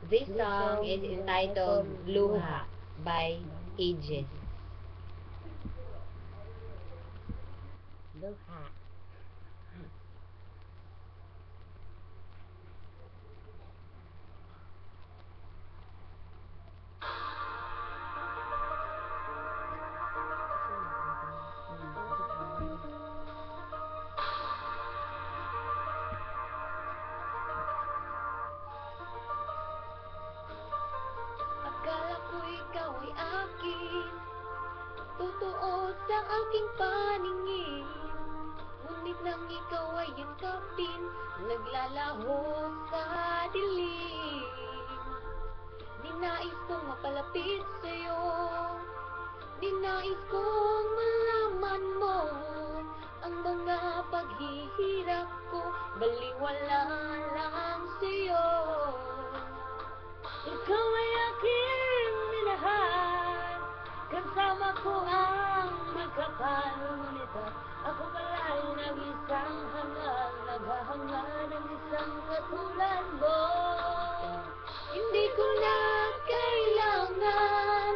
This song is entitled Luha by Aegis. Luha. Akala ko ikaw ay akin, totoo sa aking paningin. Ngunit nang ikaw ay yakapin, naglalaho sa dilim. Ninais kong mapalapit sa'yo, ninais kong malaman mo ang mga paghihirap ko, baliwala lang sa'yo. Ikaw ay aking minahal, kasama ko ang magkakaroon at ako pala'y ng isang hangal, naghahangad ng isang katulad mo. Hindi ko na kailangan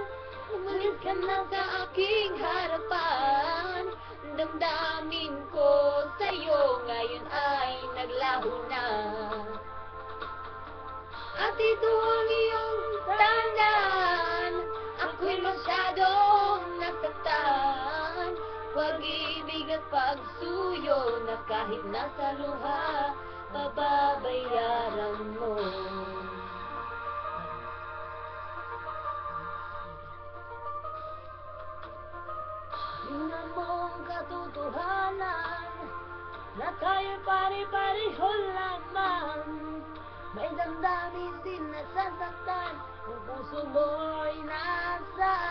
umalis ka na sa aking harapan. Damdamin ko sa'yo ngayon ay naglaho na. At ito ang iyong tandaan, ako'y masyadong nasaktan. Pag-ibig at pagsuyo na kahit nasa luha, pababayaran mo. Tingnan mo ang katotohanan na tayo'y pare-pareho lamang. May damdamin din nasasaktan kung puso mo'y nasaan.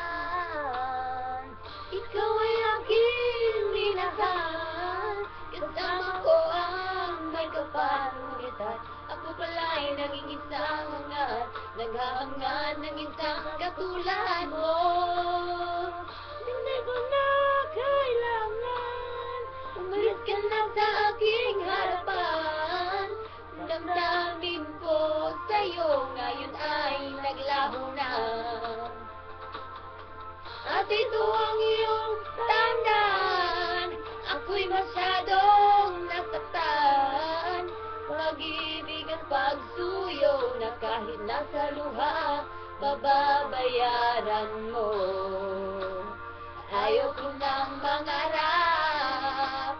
Ikaw ay aking minahal, kasama ko ang may kaparulitan. Ako pala'y naging isang hangat, naghahangad ng isang katulad mo. Hindi ko na kailangan umalis ka na sa aking harapan. Damdamin ko sa'yo ngayon ay naglaho na. At ito ang iyong tandaan, ako'y masyadong nasaktan. Pag-ibig at pagsuyo na kahit nasa luha, pababayaran mo. Ayaw ko nang mangarap,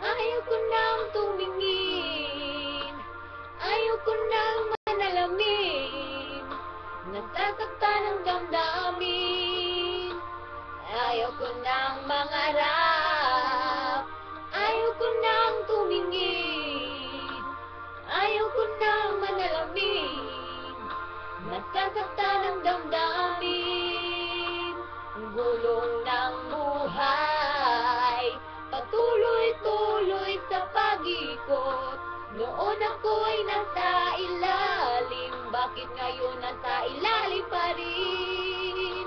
ayaw ko nang tumingin, ayaw ko nang manalamin, nasasaktan ang damdamin. Ayaw ko nang mangarap, ayaw ko nang tumingin, ayaw ko nang manalamin, nasasaktan ang damdamin. Gulong ng buhay, patuloy-tuloy sa pag-ikot. Noon ako'y nasa ilalim, bakit ngayon nasa ilalim pa rin?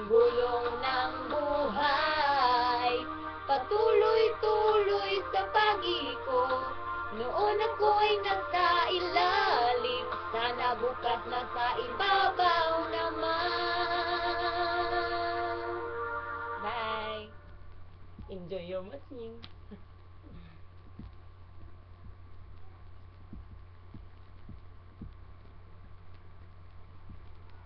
Gulong ng buhay, patuloy-tuloy sa pag-ikot. Noon ako'y nasa ilalim, sana bukas nasa ibabaw naman. Bye! Enjoy your watching!